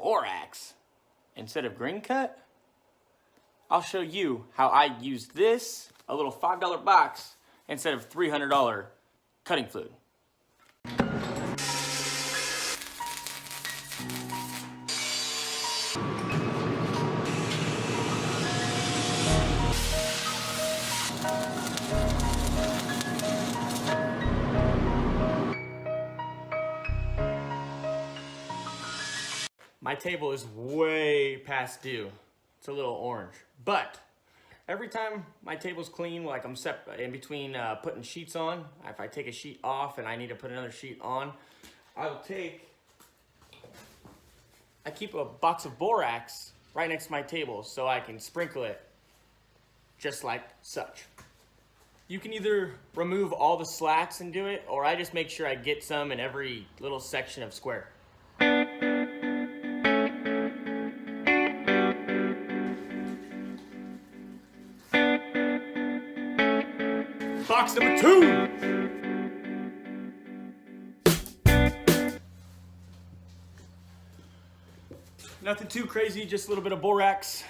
borax instead of green cut, I'll show you how I use this, a little $5 box, instead of $300 cutting fluid. My table is way past due. It's a little orange, but every time my table's clean, like I'm in between putting sheets on, if I take a sheet off and I need to put another sheet on, I keep a box of borax right next to my table so I can sprinkle it just like such. You can either remove all the slats and do it, or I just make sure I get some in every little section of square. Box number 2. Nothing too crazy, just a little bit of borax.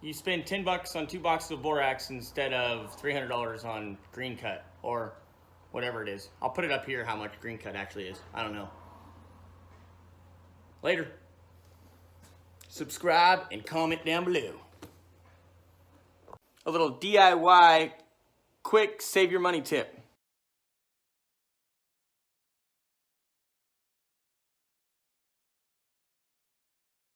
You spend 10 bucks on 2 boxes of borax instead of $300 on green cut or whatever it is. I'll put it up here how much green cut actually is. I don't know. Later. Subscribe and comment down below. A little DIY quick save your money tip.